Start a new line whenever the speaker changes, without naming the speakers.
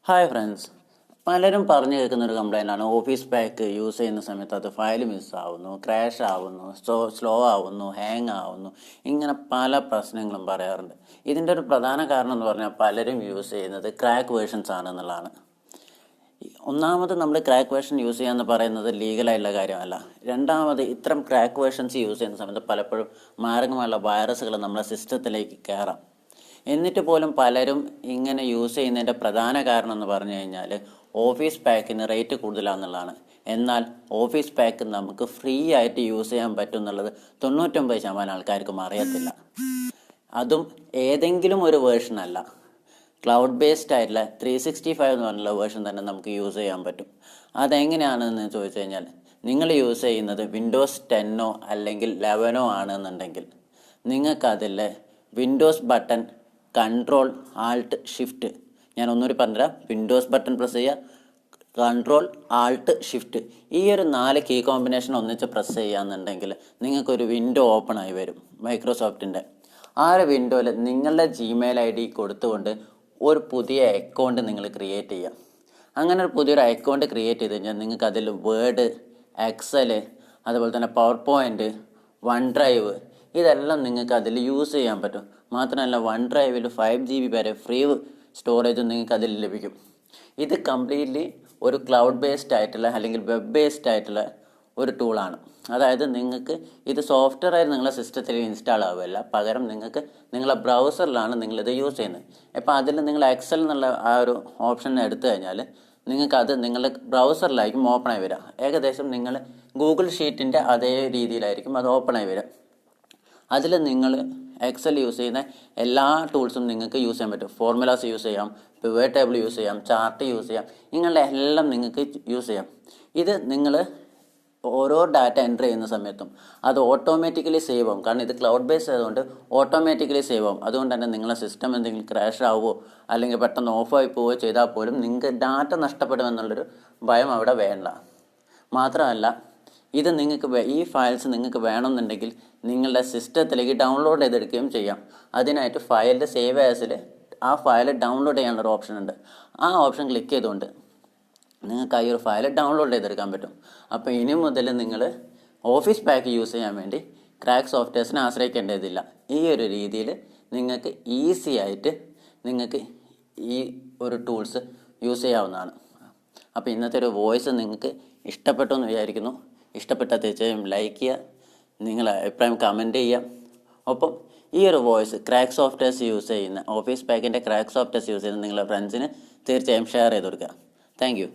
Hi friends, പലരും പറഞ്ഞു കേൾക്കുന്ന ഒരു കംപ്ലൈൻ്റ് ആണ് ഓഫീസ് പാക്ക് യൂസ് ചെയ്യുന്ന സമയത്ത് അത് ഫയൽ മിസ്സാവുന്നു, ക്രാഷ് ആവുന്നു, സ്ലോ ആവുന്നു, ഹാങ് ആവുന്നു, ഇങ്ങനെ പല പ്രശ്നങ്ങളും പറയാറുണ്ട്. ഇതിൻ്റെ ഒരു പ്രധാന കാരണം എന്ന് പറഞ്ഞാൽ പലരും യൂസ് ചെയ്യുന്നത് ക്രാക്ക് വേർഷൻസ് ആണെന്നുള്ളതാണ്. ഒന്നാമത് നമ്മൾ ക്രാക്ക് വേർഷൻ യൂസ് ചെയ്യാന്ന് പറയുന്നത് ലീഗലായിട്ടുള്ള കാര്യമല്ല. രണ്ടാമത് ഇത്തരം ക്രാക്ക് വേർഷൻസ് യൂസ് ചെയ്യുന്ന സമയത്ത് പലപ്പോഴും മാരകമായുള്ള വൈറസുകൾ നമ്മുടെ സിസ്റ്റത്തിലേക്ക് കയറാം. എന്നിട്ട് പോലും പലരും ഇങ്ങനെ യൂസ് ചെയ്യുന്നതിൻ്റെ പ്രധാന കാരണം എന്ന് പറഞ്ഞു കഴിഞ്ഞാൽ ഓഫീസ് പാക്കിന് റേറ്റ് കൂടുതലാണെന്നുള്ളതാണ്. എന്നാൽ ഓഫീസ് പാക്ക് നമുക്ക് ഫ്രീ ആയിട്ട് യൂസ് ചെയ്യാൻ പറ്റും എന്നുള്ളത് 99% ആൾക്കാർക്കും അറിയത്തില്ല. അതും ഏതെങ്കിലും ഒരു വേർഷൻ അല്ല, ക്ലൗഡ് ബേസ്ഡ് ആയിട്ടുള്ള 365 എന്ന് പറഞ്ഞുള്ള വേർഷൻ തന്നെ നമുക്ക് യൂസ് ചെയ്യാൻ പറ്റും. അതെങ്ങനെയാണെന്ന് ചോദിച്ചു കഴിഞ്ഞാൽ, നിങ്ങൾ യൂസ് ചെയ്യുന്നത് വിൻഡോസ് 10 അല്ലെങ്കിൽ 11 ആണെന്നുണ്ടെങ്കിൽ നിങ്ങൾക്കതിൽ Windows button control alt shift, ഞാൻ ഒന്നുകൂടി പറഞ്ഞുതരാം, വിൻഡോസ് ബട്ടൺ പ്രസ് ചെയ്യുക, കൺട്രോൾ ആൾട്ട് ഷിഫ്റ്റ്, ഈ ഒരു 4 കീ കോമ്പിനേഷൻ ഒന്നിച്ച് പ്രസ് ചെയ്യുകയെന്നുണ്ടെങ്കിൽ നിങ്ങൾക്കൊരു വിൻഡോ ഓപ്പൺ ആയി വരും മൈക്രോസോഫ്റ്റിൻ്റെ. ആ ഒരു വിൻഡോയിൽ നിങ്ങളുടെ ജിമെയിൽ ID കൊടുത്തുകൊണ്ട് ഒരു പുതിയ അക്കൗണ്ട് നിങ്ങൾ ക്രിയേറ്റ് ചെയ്യുക. അങ്ങനെ ഒരു പുതിയൊരു അക്കൗണ്ട് ക്രിയേറ്റ് ചെയ്ത് കഴിഞ്ഞാൽ നിങ്ങൾക്ക് അതിൽ വേർഡ്, എക്സൽ, അതുപോലെ തന്നെ പവർ പോയിൻറ്റ്, വൺ ഡ്രൈവ്, ഇതെല്ലാം നിങ്ങൾക്ക് അതിൽ യൂസ് ചെയ്യാൻ പറ്റും. മാത്രമല്ല വൺ ഡ്രൈവിൽ 5 GB വരെ ഫ്രീ സ്റ്റോറേജും നിങ്ങൾക്ക് അതിൽ ലഭിക്കും. ഇത് കംപ്ലീറ്റ്ലി ഒരു ക്ലൗഡ് ബേസ്ഡ് ആയിട്ടുള്ള അല്ലെങ്കിൽ വെബ് ബേസ്ഡ് ആയിട്ടുള്ള ഒരു ടൂളാണ്. അതായത് നിങ്ങൾക്ക് ഇത് സോഫ്റ്റ്വെയർ ആയി നിങ്ങളുടെ സിസ്റ്റത്തിൽ ഇൻസ്റ്റാൾ ആവുകയല്ല, പകരം നിങ്ങൾക്ക് നിങ്ങളുടെ ബ്രൗസറിലാണ് നിങ്ങളിത് യൂസ് ചെയ്യുന്നത്. ഇപ്പോൾ അതിൽ നിങ്ങൾ എക്സൽ എന്നുള്ള ആ ഒരു ഓപ്ഷൻ എടുത്തു കഴിഞ്ഞാൽ നിങ്ങൾക്കത് നിങ്ങളുടെ ബ്രൗസറിലായിരിക്കും ഓപ്പൺ ആയി വരിക. ഏകദേശം നിങ്ങൾ ഗൂഗിൾ ഷീറ്റിൻ്റെ അതേ രീതിയിലായിരിക്കും അത് ഓപ്പൺ ആയി വരിക. അതിൽ നിങ്ങൾ എക്സൽ യൂസ് ചെയ്യുന്ന എല്ലാ ടൂൾസും നിങ്ങൾക്ക് യൂസ് ചെയ്യാൻ പറ്റും. ഫോർമുലാസ് യൂസ് ചെയ്യാം, പിവറ്റ് ടേബിൾ യൂസ് ചെയ്യാം, ചാർട്ട് യൂസ് ചെയ്യാം, ഇങ്ങനെയുള്ള എല്ലാം നിങ്ങൾക്ക് യൂസ് ചെയ്യാം. ഇത് നിങ്ങൾ ഓരോ ഡാറ്റ എൻ്റർ ചെയ്യുന്ന സമയത്തും അത് ഓട്ടോമാറ്റിക്കലി സേവ് ആവും. കാരണം ഇത് ക്ലൗഡ് ബേസ്ഡ് ആയതുകൊണ്ട് ഓട്ടോമാറ്റിക്കലി സേവ് ആവും. അതുകൊണ്ട് തന്നെ നിങ്ങളുടെ സിസ്റ്റം എന്തെങ്കിലും ക്രാഷ് ആവുമോ അല്ലെങ്കിൽ പെട്ടെന്ന് ഓഫായി പോവുകയോ ചെയ്താൽ പോലും നിങ്ങൾക്ക് ഡാറ്റ നഷ്ടപ്പെടുമെന്നുള്ളൊരു ഭയം അവിടെ വേണ്ട. മാത്രമല്ല ഇത് നിങ്ങൾക്ക് ഈ ഫയൽസ് നിങ്ങൾക്ക് വേണമെന്നുണ്ടെങ്കിൽ നിങ്ങളുടെ സിസ്റ്റത്തിലേക്ക് ഡൗൺലോഡ് ചെയ്തെടുക്കുകയും ചെയ്യാം. അതിനായിട്ട് ഫയലിൻ്റെ സേവ് ആസിൽ ആ ഫയൽ ഡൗൺലോഡ് ചെയ്യാനുള്ളൊരു ഓപ്ഷൻ ഉണ്ട്. ആ ഓപ്ഷൻ ക്ലിക്ക് ചെയ്തുകൊണ്ട് നിങ്ങൾക്ക് ഈ ഒരു ഫയൽ ഡൗൺലോഡ് ചെയ്തെടുക്കാൻ പറ്റും. അപ്പോൾ ഇനി മുതൽ നിങ്ങൾ ഓഫീസ് പാക്ക് യൂസ് ചെയ്യാൻ വേണ്ടി ക്രാക്ക് സോഫ്റ്റ്വെയർസിനെ ആശ്രയിക്കേണ്ടതില്ല. ഈ ഒരു രീതിയിൽ നിങ്ങൾക്ക് ഈസി ആയിട്ട് നിങ്ങൾക്ക് ഈ ഒരു ടൂൾസ് യൂസ് ചെയ്യാവുന്നതാണ്. അപ്പോൾ ഇന്നത്തെ ഒരു വോയിസ് നിങ്ങൾക്ക് ഇഷ്ടപ്പെട്ടു എന്ന് വിചാരിക്കുന്നു. ഇഷ്ടപ്പെട്ടാൽ തീർച്ചയായും ലൈക്ക് ചെയ്യുക, നിങ്ങളുടെ അഭിപ്രായം കമൻറ്റ് ചെയ്യുക. ഒപ്പം ഈ ഒരു വോയിസ് ക്രാക്ക് സോഫ്റ്റ്വെയർസ് യൂസ് ചെയ്യുന്ന ഓഫീസ് പാക്കിൻ്റെ ക്രാക്ക് സോഫ്റ്റ്വെയർസ് യൂസ് ചെയ്യുന്ന നിങ്ങളുടെ ഫ്രണ്ട്സിന് തീർച്ചയായും ഷെയർ ചെയ്ത് കൊടുക്കുക. Thank you.